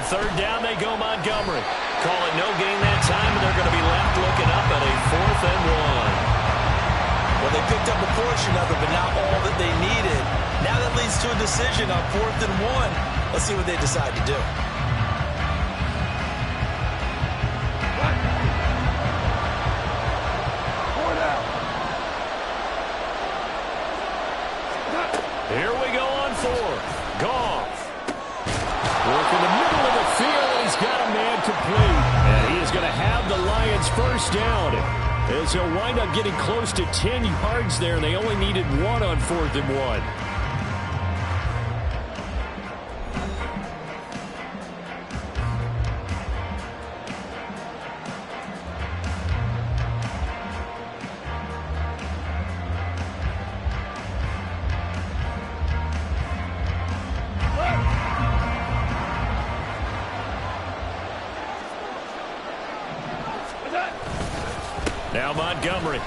third down they go, Montgomery. Call it no gain that time, and they're going to be left looking up at a 4th and 1. Well, they picked up a portion of it, but not all that they needed. Now that leads to a decision on 4th and 1. Let's see what they decide to do. Here we go on 4th. Goff. Work in the middle of the field, and he's got a man complete. And he is going to have the Lions first down. As he'll wind up getting close to 10 yards there. They only needed 1 on 4th and 1. Now Montgomery.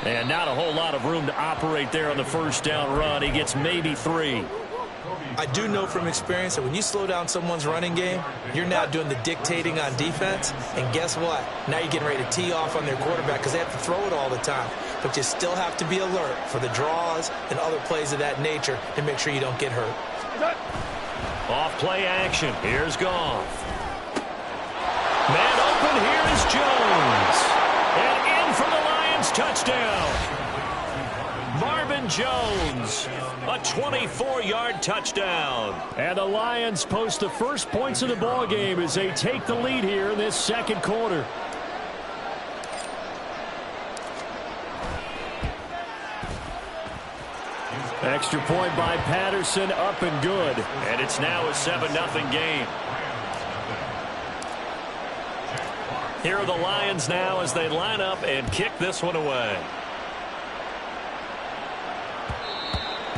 And not a whole lot of room to operate there on the first down run. He gets maybe 3. I do know from experience that when you slow down someone's running game, you're now doing the dictating on defense. And guess what? Now you're getting ready to tee off on their quarterback because they have to throw it all the time. But you still have to be alert for the draws and other plays of that nature to make sure you don't get hurt. Off play action. Here's Goff. Man open. Here is Jones. And in for the Lions touchdown. Marvin Jones, a 24-yard touchdown. And the Lions post the first points of the ball game as they take the lead here in this second quarter. Extra point by Patterson, up and good. And it's now a 7-0 game. Here are the Lions now as they line up and kick this one away.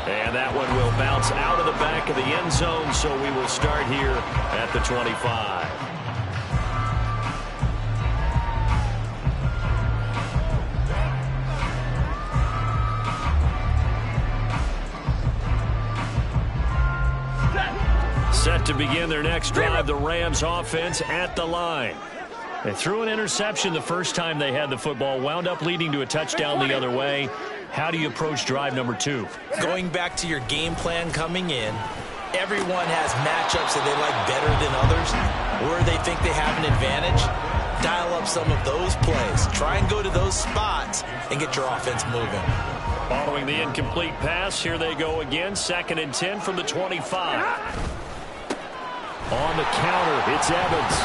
And that one will bounce out of the back of the end zone, so we will start here at the 25. Set to begin their next drive, the Rams offense at the line. They threw an interception the first time they had the football, wound up leading to a touchdown the other way. How do you approach drive number 2? Going back to your game plan coming in, everyone has matchups that they like better than others, where they think they have an advantage. Dial up some of those plays. Try and go to those spots and get your offense moving. Following the incomplete pass, here they go again. 2nd and 10 from the 25. On the counter, it's Evans.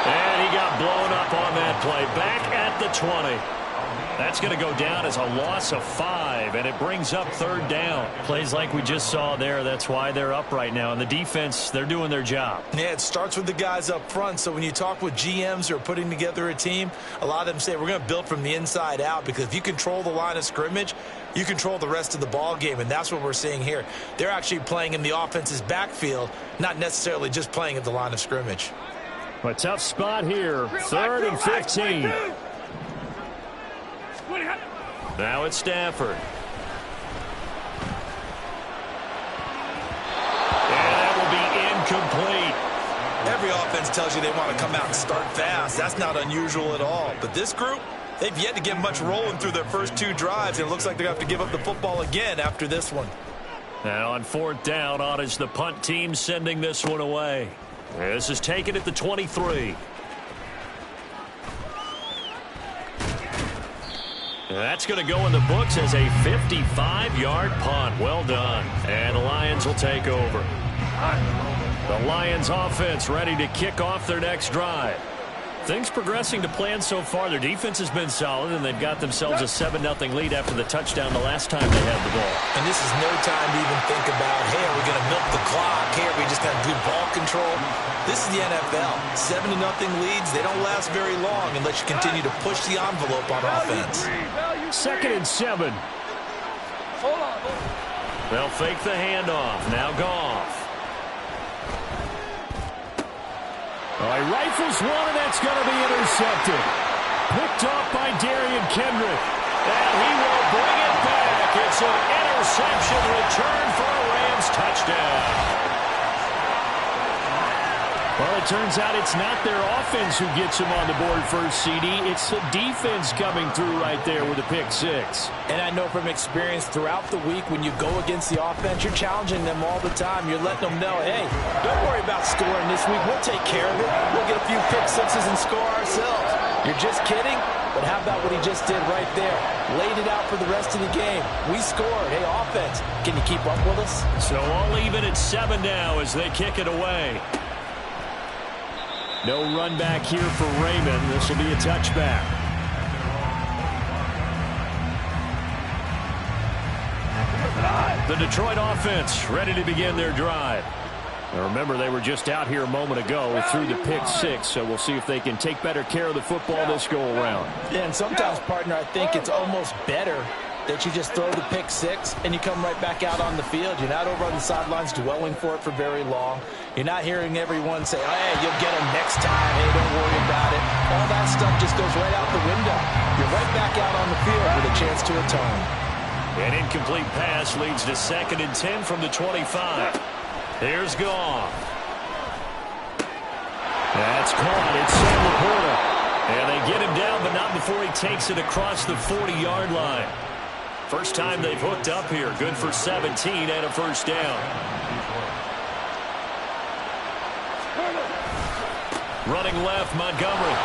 And he got blown up on that play. Back at the 20. That's going to go down as a loss of 5, and it brings up 3rd down. Plays like we just saw there, that's why they're up right now. And the defense, they're doing their job. Yeah, it starts with the guys up front. So when you talk with GMs who are putting together a team, a lot of them say we're going to build from the inside out, because if you control the line of scrimmage, you control the rest of the ball game, and that's what we're seeing here. They're actually playing in the offense's backfield, not necessarily just playing at the line of scrimmage. A tough spot here. 3rd and 15. Now it's Stafford. And that will be incomplete. Every offense tells you they want to come out and start fast. That's not unusual at all. But this group, they've yet to get much rolling through their first 2 drives, and it looks like they're going to have to give up the football again after this one. Now on 4th down, on is the punt team sending this one away. This is taken at the 23. That's going to go in the books as a 55-yard punt. Well done. And the Lions will take over. The Lions offense ready to kick off their next drive. Things progressing to plan so far. Their defense has been solid, and they've got themselves a 7-0 lead after the touchdown the last time they had the ball. And this is no time to even think about, hey, are we going to milk the clock? Hey, are we just going to do ball control? This is the NFL. 7-0 leads, they don't last very long unless you continue to push the envelope on offense. 2nd and 7. They'll fake the handoff. Now Goff. He rifles one, and that's going to be intercepted. Picked off by Darian Kendrick. And he will bring it back. It's an interception return for a Rams touchdown. Well, it turns out it's not their offense who gets them on the board first, CD. It's the defense coming through right there with a pick six. And I know from experience throughout the week when you go against the offense, you're challenging them all the time. You're letting them know, hey, don't worry about scoring this week. We'll take care of it. We'll get a few pick sixes and score ourselves. You're just kidding? But how about what he just did right there? Laid it out for the rest of the game. We scored. Hey, offense, can you keep up with us? So all even at 7 now as they kick it away. No run back here for Raymond. This will be a touchback. The Detroit offense ready to begin their drive. Now remember, they were just out here a moment ago through the pick six, so we'll see if they can take better care of the football this go-around. Yeah, and sometimes, partner, I think it's almost better that you just throw the pick six and you come right back out on the field. You're not over on the sidelines dwelling for it for very long. You're not hearing everyone say, oh, hey, you'll get them next time. Hey, don't worry about it. All that stuff just goes right out the window. You're right back out on the field with a chance to atone. An incomplete pass leads to 2nd and 10 from the 25. Here's Goff. That's caught. It's Sam Laporta. And they get him down, but not before he takes it across the 40-yard line. First time they've hooked up here. Good for 17 and a first down. Running left, Montgomery.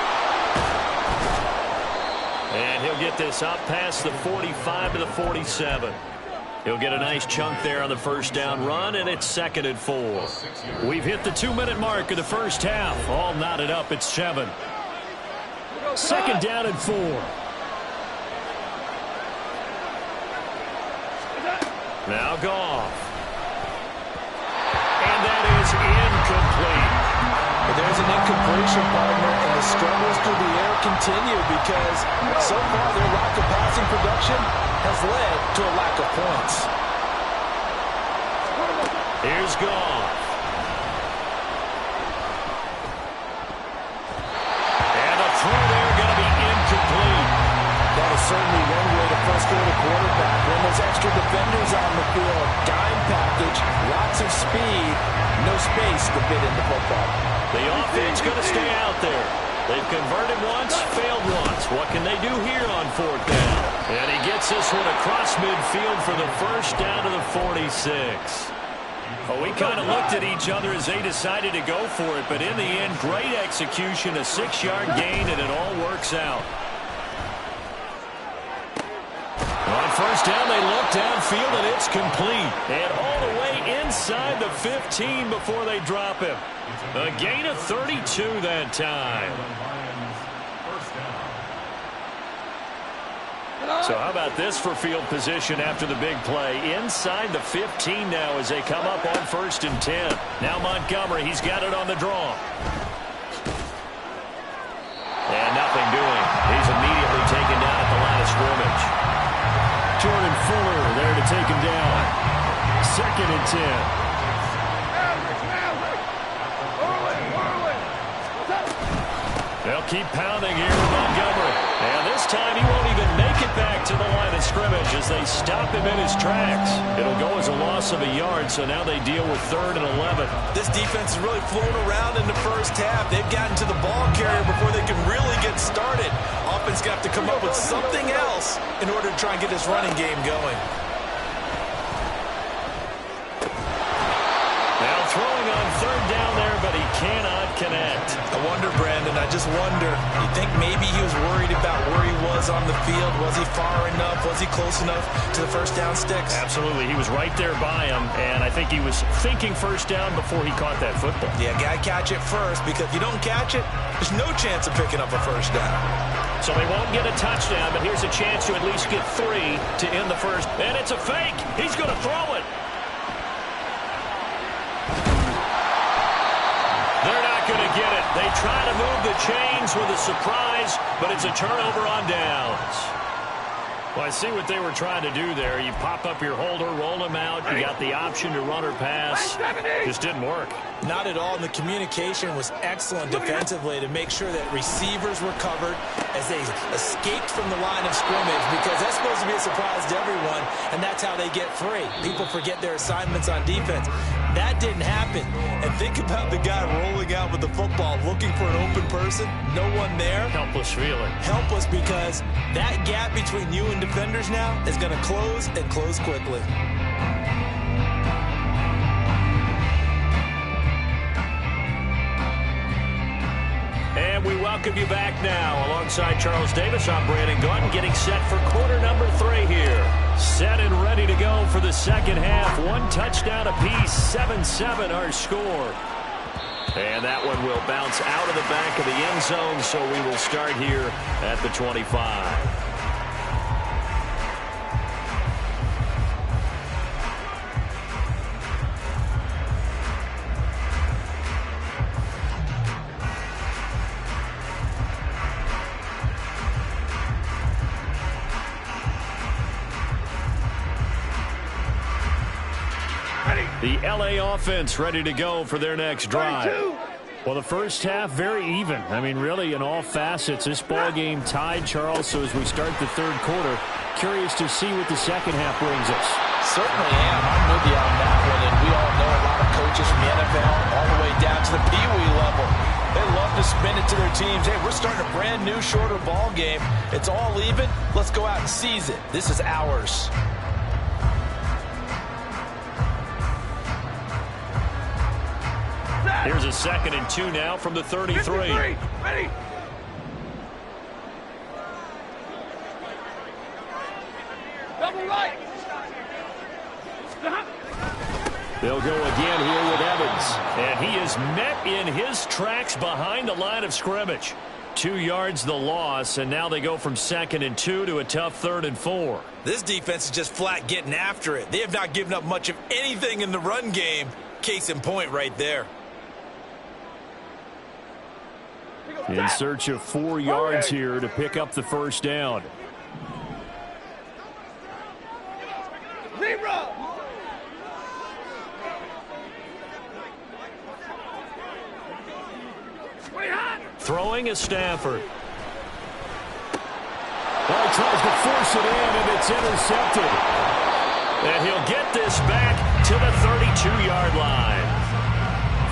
And he'll get this up past the 45 to the 47. He'll get a nice chunk there on the first down run, and it's 2nd and 4. We've hit the 2-minute mark of the first half. All knotted up at 7. 2nd down and 4. Now Goff. And that is incomplete. But there's an incompletion, partner, and the struggles through the air continue because so far their lack of passing production has led to a lack of points. Here's Goff. And a throw there going to be incomplete. That is certainly one way to frustrate a quarterback when there's extra defenders on the field. Dime package, lots of speed, no space to fit in the football. The offense going to stay out there. They've converted once, failed once. What can they do here on 4th down? And he gets this one across midfield for the first down to the 46. Well, we kind of looked at each other as they decided to go for it, but in the end, great execution, a 6-yard gain, and it all works out. On first down, they look downfield, and it's complete. And all the way inside the 15 before they drop him. A gain of 32 that time. So how about this for field position after the big play? Inside the 15 now as they come up on 1st and 10. Now Montgomery, he's got it on the draw. And nothing doing. He's immediately taken down at the line of scrimmage. Jordan Fuller there to take him down. 2nd and 10. They'll keep pounding here with Montgomery. And this time he won't even make it back to the line of scrimmage as they stop him in his tracks. It'll go as a loss of a yard, so now they deal with 3rd and 11. This defense has really flown around in the first half. They've gotten to the ball carrier before they can really get started. Offense going to have to come up with something else in order to try and get this running game going. Now throwing on 3rd down there, but he cannot connect. I wonder, Brandon, I just wonder, you think maybe he was worried about where he was on the field? Was he far enough? Was he close enough to the first down sticks? Absolutely. He was right there by him, and I think he was thinking first down before he caught that football. Yeah, got to catch it first, because if you don't catch it, there's no chance of picking up a first down. So they won't get a touchdown, but here's a chance to at least get 3 to end the first. And it's a fake. He's going to throw it. They're not going to get it. They try to move the chains with a surprise, but it's a turnover on downs. Well, I see what they were trying to do there. You pop up your holder, roll him out. You got the option to run or pass. Just didn't work. Not at all. And the communication was excellent defensively to make sure that receivers were covered as they escaped from the line of scrimmage, because that's supposed to be a surprise to everyone, and that's how they get free. People forget their assignments on defense. That didn't happen. And think about the guy rolling out with the football, looking for an open person. No one there. Helpless feeling. Helpless because that gap between you and defenders now is going to close and close quickly. And we welcome you back now. Alongside Charles Davis, I'm Brandon Gordon, getting set for quarter number 3 here. Set and ready to go for the second half. 1 touchdown apiece, 7-7 our score. And that one will bounce out of the back of the end zone, so we will start here at the 25. The LA offense ready to go for their next drive. Well, the first half very even. I mean, really in all facets. This ball game tied, Charles. So as we start the third quarter, curious to see what the second half brings us. Certainly am. I'm with you on that one. And we all know a lot of coaches from the NFL all the way down to the Pee-wee level. They love to spin it to their teams. Hey, we're starting a brand new, shorter ball game. It's all even. Let's go out and seize it. This is ours. Here's a 2nd and 2 now from the 33. Ready. Double right. They'll go again here with Evans. And he is met in his tracks behind the line of scrimmage. 2 yards the loss, and now they go from 2nd and 2 to a tough 3rd and 4. This defense is just flat getting after it. They have not given up much of anything in the run game. Case in point right there. In search of 4 yards here to pick up the first down. Zebra. Throwing is Stafford. Ball tries to force it in, and it's intercepted. And he'll get this back to the 32-yard line.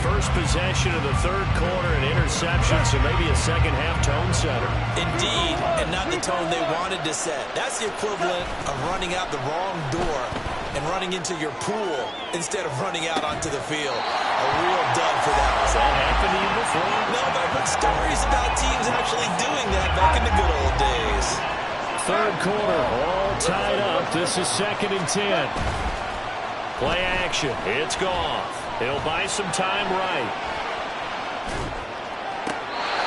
First possession of the third quarter, an interception, so maybe a second-half tone setter. Indeed, and not the tone they wanted to set. That's the equivalent of running out the wrong door and running into your pool instead of running out onto the field. A real dud for that. Has that happened to you before? No, but I've heard stories about teams actually doing that back in the good old days. Third quarter, all tied up. This is 2nd and 10. Play action. It's Goff. He'll buy some time right.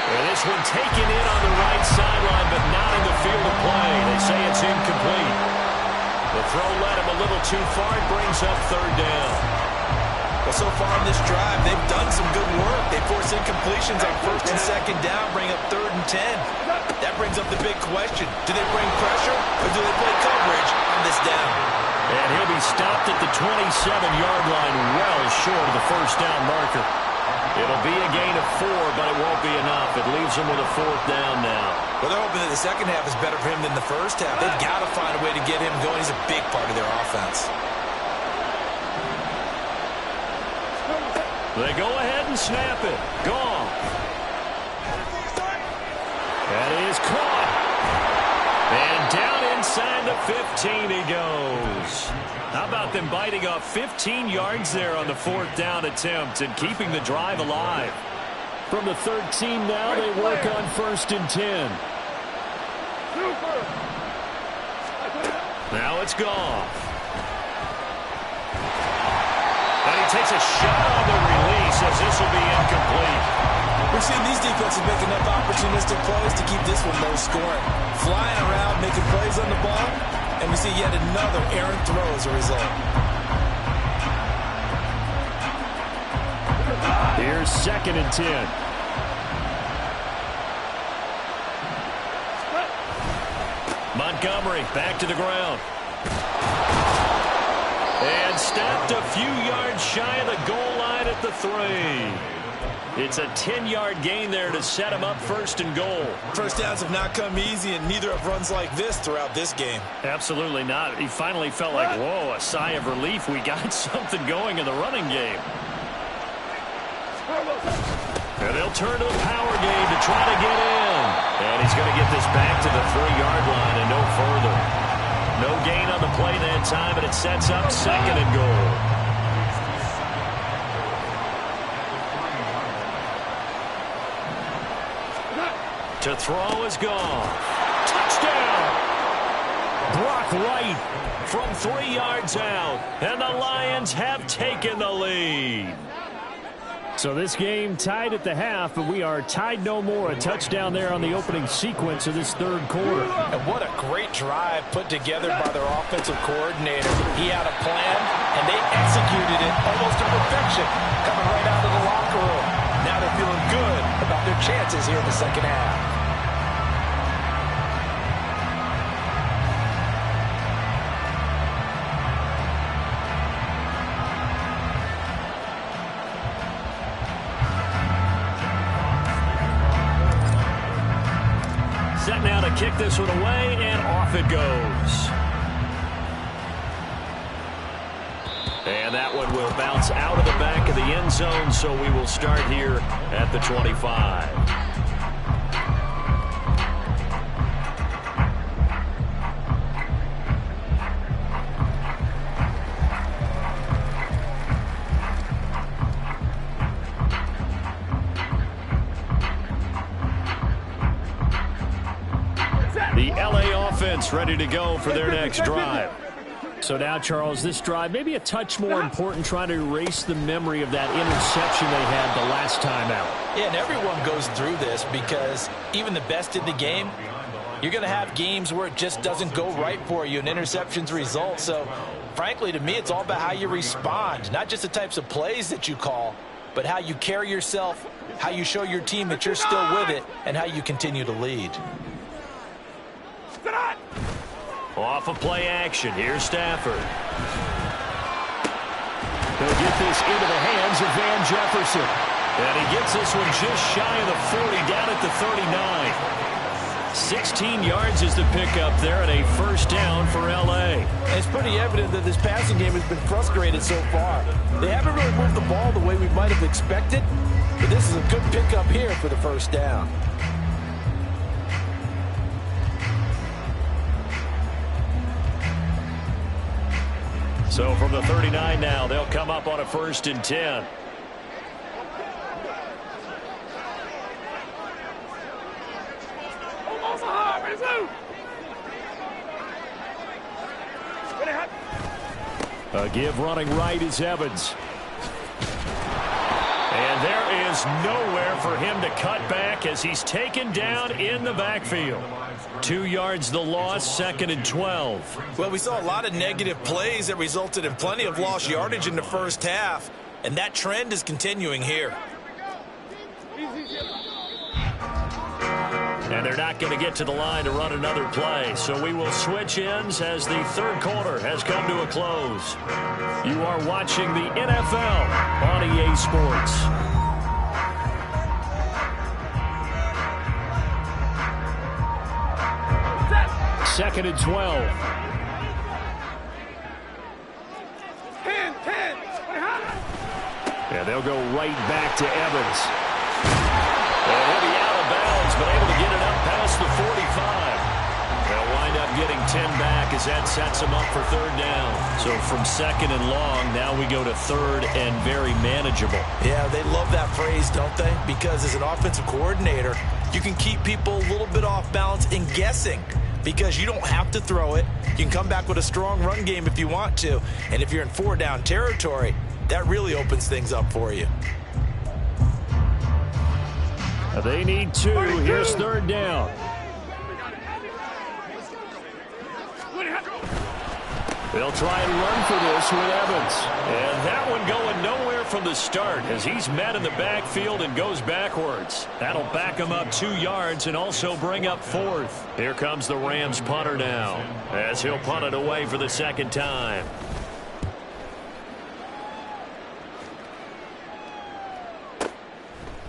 And this one taken in on the right sideline, but not in the field of play. They say it's incomplete. The throw led him a little too far. It brings up 3rd down. Well, so far in this drive, they've done some good work. They force incompletions on 1st and 2nd down, bring up 3rd and 10. That brings up the big question. Do they bring pressure or do they play coverage on this down? And he'll be stopped at the 27-yard line, well short of the first down marker. It'll be a gain of 4, but it won't be enough. It leaves him with a 4th down now. Well, they're hoping that the second half is better for him than the first half. They've got to find a way to get him going. He's a big part of their offense. They go ahead and snap it. Gone. That is caught. And down inside the 15 he goes. How about them biting off 15 yards there on the 4th down attempt and keeping the drive alive? From the 13 now, they work on 1st and 10. Now it's Goff. And he takes a shot on the release as this will be incomplete. We're seeing these defenses make enough opportunistic plays to keep this one low scoring. Flying around, making plays on the ball, and we see yet another errant throw as a result. Here's 2nd and 10. Montgomery back to the ground. And stopped a few yards shy of the goal line at the 3. It's a 10-yard gain there to set him up first and goal. First downs have not come easy, and neither have runs like this throughout this game. Absolutely not. He finally felt like, whoa, a sigh of relief. We got something going in the running game. And they'll turn to the power game to try to get in. And he's going to get this back to the 3-yard line and no further. No gain on the play that time, and it sets up second and goal. To throw is gone. Touchdown! Brock Wright from 3 yards out. And the Lions have taken the lead. So this game tied at the half, but we are tied no more. A touchdown there on the opening sequence of this third quarter. And what a great drive put together by their offensive coordinator. He had a plan, and they executed it almost to perfection, coming right out of the locker room. Now they're feeling good about their chances here in the second half. Set now to kick this one away, and off it goes. And that one will bounce out of the back of the end zone, so we will start here at the 25. The LA offense ready to go for their next drive. So now, Charles, this drive maybe a touch more important, trying to erase the memory of that interception they had the last time out. Yeah, and everyone goes through this because even the best in the game, you're going to have games where it just doesn't go right for you and interceptions result. So, frankly, to me, it's all about how you respond, not just the types of plays that you call, but how you carry yourself, how you show your team that you're still with it, and how you continue to lead. Off of play action, here's Stafford. He'll get this into the hands of Van Jefferson. And he gets this one just shy of the 40, down at the 39. 16 yards is the pickup there, and a first down for L.A. It's pretty evident that this passing game has been frustrated so far. They haven't really moved the ball the way we might have expected, but this is a good pickup here for the first down. So from the 39 now, they'll come up on a 1st and 10. A give running right is Evans. And there is nowhere for him to cut back as he's taken down in the backfield. 2 yards the loss, 2nd and 12. Well, we saw a lot of negative plays that resulted in plenty of lost yardage in the first half, and that trend is continuing here. And they're not going to get to the line to run another play, so we will switch ends as the third quarter has come to a close. You are watching the NFL on EA Sports. Second and 12. 10. And they'll go right back to Evans. And he'll be out of bounds, but able to get it up past the 45. They'll wind up getting 10 back as that sets them up for third down. So from 2nd and long, now we go to 3rd and very manageable. Yeah, they love that phrase, don't they? Because as an offensive coordinator, you can keep people a little bit off balance and guessing, because you don't have to throw it. You can come back with a strong run game if you want to. And if you're in 4-down territory, that really opens things up for you. They need 2. Here's 3rd down. They'll try and run for this with Evans. And that one going nowhere from the start as he's met in the backfield and goes backwards. That'll back him up 2 yards and also bring up 4th. Here comes the Rams punter now as he'll punt it away for the 2nd time.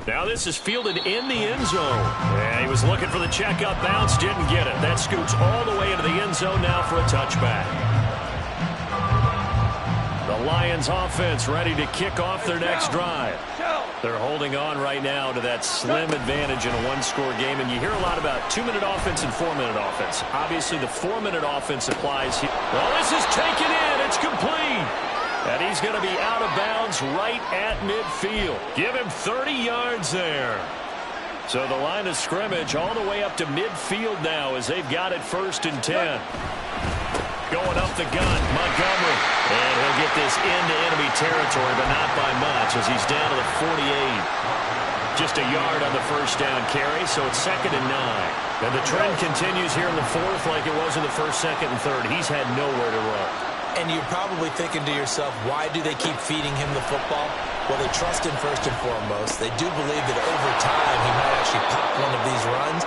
Now this is fielded in the end zone. And he was looking for the checkup bounce, didn't get it. That scoots all the way into the end zone now for a touchback. The Lions offense ready to kick off their next drive. They're holding on right now to that slim advantage in a one-score game. And you hear a lot about 2-minute offense and 4-minute offense. Obviously, the 4-minute offense applies here. Well, this is taken in. It's complete. And he's going to be out of bounds right at midfield. Give him 30 yards there. So the line of scrimmage all the way up to midfield now as they've got it 1st and 10. Going up the gun, Montgomery. And he'll get this into enemy territory, but not by much as he's down to the 48. Just a yard on the first down carry, so it's 2nd and 9. And the trend continues here in the 4th like it was in the 1st, 2nd, and 3rd. He's had nowhere to run. And you're probably thinking to yourself, why do they keep feeding him the football? Well, they trust him first and foremost. They do believe that over time he might actually pop one of these runs.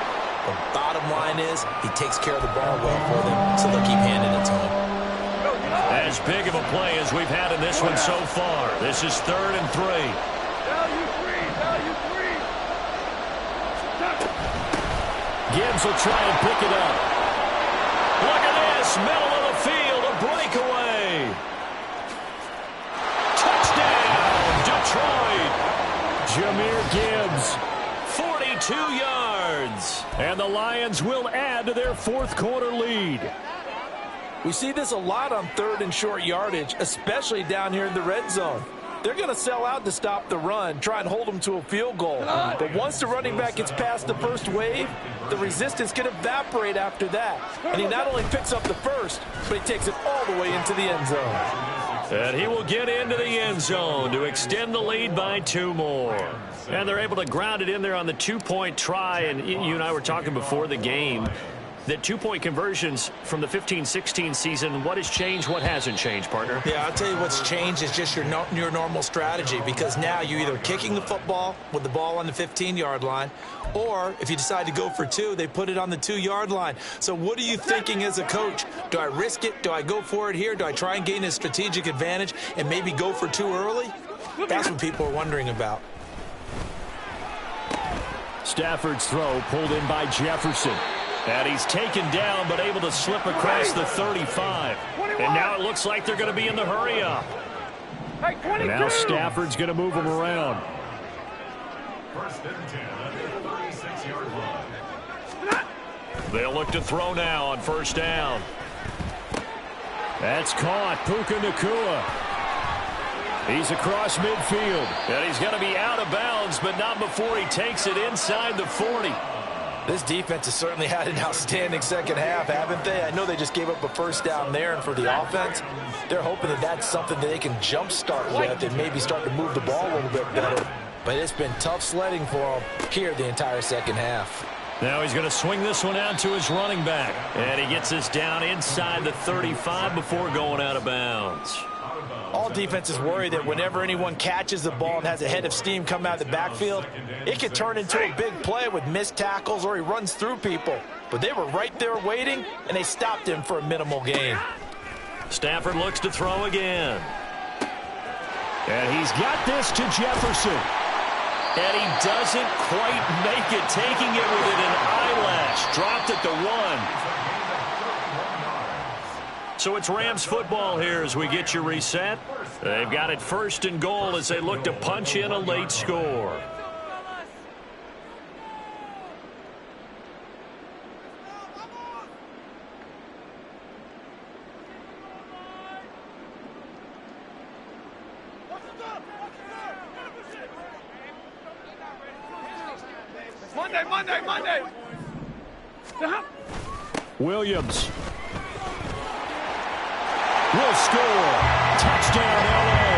The bottom line is he takes care of the ball well for them, so they'll keep handing it to him. As big of a play as we've had in this one so far. This is 3rd and 3. Value three. Gibbs will try and pick it up. Look at this, middle of the field, a breakaway. Touchdown, Detroit. Jahmyr Gibbs, 42 yards. And the Lions will add to their 4th quarter lead. We see this a lot on 3rd and short yardage, especially down here in the red zone. They're going to sell out to stop the run, try and hold them to a field goal. But once the running back gets past the first wave, the resistance can evaporate after that. And he not only picks up the first, but he takes it all the way into the end zone. And he will get into the end zone to extend the lead by 2 more. And they're able to ground it in there on the 2-point try. And you and I were talking before the game that 2-point conversions from the 15-16 season, what has changed, what hasn't changed, partner? Yeah, I'll tell you what's changed is just your normal strategy, because now you're either kicking the football with the ball on the 15-yard line, or if you decide to go for 2, they put it on the 2-yard line. So what are you thinking as a coach? Do I risk it? Do I go for it here? Do I try and gain a strategic advantage and maybe go for 2 early? That's what people are wondering about. Stafford's throw pulled in by Jefferson. And he's taken down, but able to slip across the 35. And now it looks like they're going to be in the hurry-up. And now Stafford's going to move him around. 1st and 10 at the 36-yard line. They'll look to throw now on 1st down. That's caught. Puka Nacua. He's across midfield. And he's going to be out of bounds, but not before he takes it inside the 40. This defense has certainly had an outstanding second half, haven't they? I know they just gave up a 1st down there, and for the offense, they're hoping that that's something that they can jumpstart with and maybe start to move the ball a little bit better. But it's been tough sledding for them here the entire second half. Now he's going to swing this one out to his running back. And he gets this down inside the 35 before going out of bounds. All defenses worry that whenever anyone catches the ball and has a head of steam come out of the backfield, it could turn into a big play with missed tackles or he runs through people. But they were right there waiting, and they stopped him for a minimal gain. Stafford looks to throw again. And he's got this to Jefferson. And he doesn't quite make it, taking it within an eyelash. Dropped at the 1. So it's Rams football here as we get you reset. They've got it 1st and goal as they look to punch in a late score. Monday. Williams will score. Touchdown, L.A.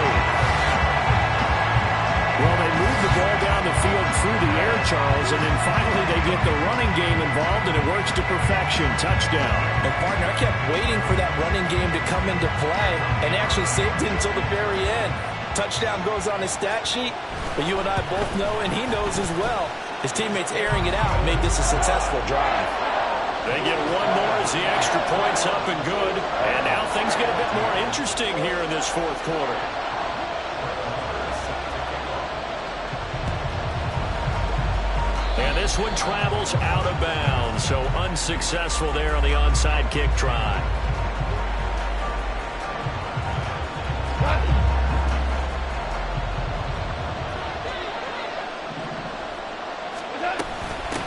Well, they move the ball down the field through the air, Charles, and then finally they get the running game involved, and it works to perfection. Touchdown. And, partner, I kept waiting for that running game to come into play and actually saved it until the very end. Touchdown goes on his stat sheet, but you and I both know, and he knows as well, his teammates airing it out made this a successful drive. They get one more as the extra point's up and good. And now things get a bit more interesting here in this 4th quarter. this one travels out of bounds, so unsuccessful there on the onside kick try.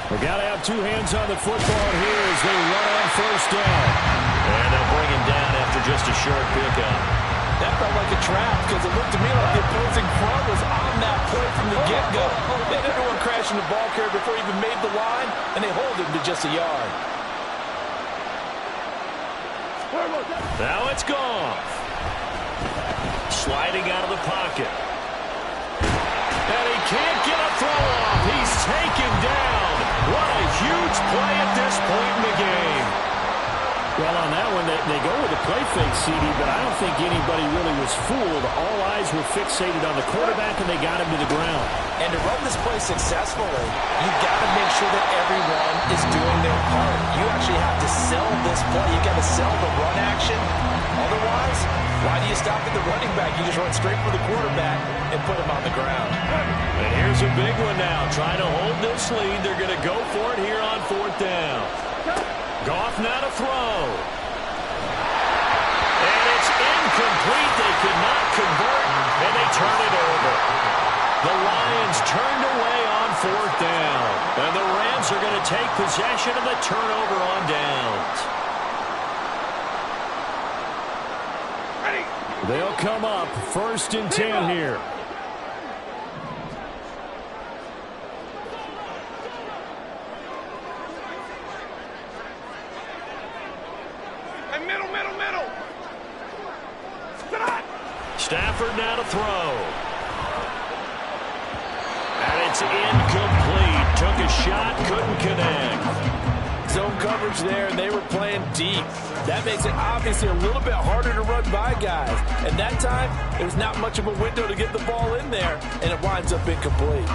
We got to have two hands on the football here as they run on first down. And they'll bring him down after just a short pickup. That felt like a trap because it looked to me like the opposing front was on that play from the get-go. They didn't want to crash in the ball carrier before he even made the line, and they hold him to just a yard. Now it's gone. Sliding out of the pocket. And he can't get a throw off. He's taken down. What a huge play at this point in the game. Well, on that one, they go with a play fake, CD, but I don't think anybody really was fooled. All eyes were fixated on the quarterback, and they got him to the ground. And to run this play successfully, you've got to make sure that everyone is doing their part. You actually have to sell this play. You've got to sell the run action. Otherwise, why do you stop at the running back? You just run straight for the quarterback and put him on the ground. And here's a big one now. Trying to hold this lead. They're going to go for it here on fourth down. Goff now to throw. And it's incomplete. They could not convert, and they turn it over. The Lions turned away on fourth down. And the Rams are going to take possession of the turnover on downs. They'll come up 1st and 10 here. Middle. Stafford now to throw. And it's incomplete. Took a shot, couldn't connect. Zone coverage there, and they were playing deep. That makes it obviously a little bit harder to run by guys. And that time, there's not much of a window to get the ball in there, and it winds up incomplete.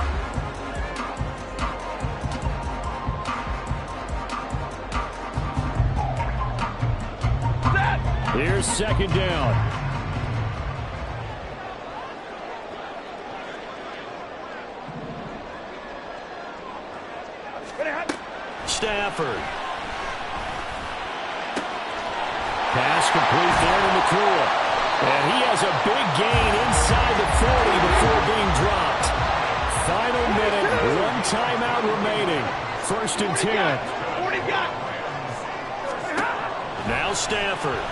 Here's 2nd down. Stafford. Pass complete there to McCool. And he has a big gain inside the 40 before being dropped. Final minute, 1 timeout remaining. 1st and 10. Now Stafford.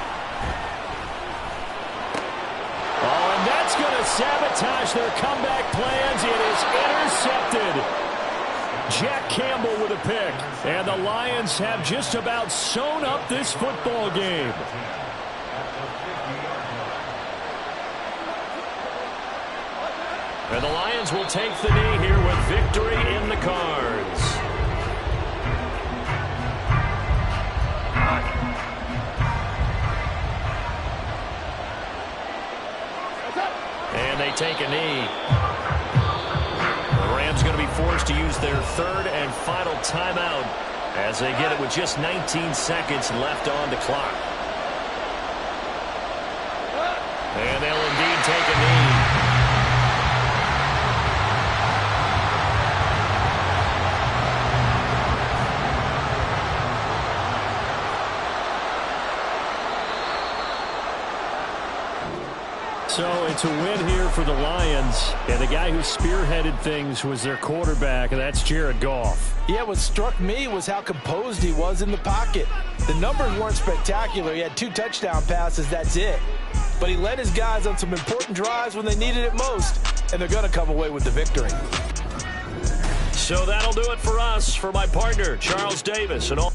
Oh, and that's going to sabotage their comeback plans. It is intercepted. Jack Campbell with a pick. And the Lions have just about sewn up this football game. And the Lions will take the knee here with victory in the cards. And they take a knee. The Rams going to be forced to use their 3rd and final timeout as they get it with just 19 seconds left on the clock. And they'll indeed take a knee. So it's a win here for the Lions. And the guy who spearheaded things was their quarterback, and that's Jared Goff. Yeah, what struck me was how composed he was in the pocket. The numbers weren't spectacular. He had 2 touchdown passes, that's it. But he led his guys on some important drives when they needed it most, and they're going to come away with the victory. So that'll do it for us. For my partner, Charles Davis, and all.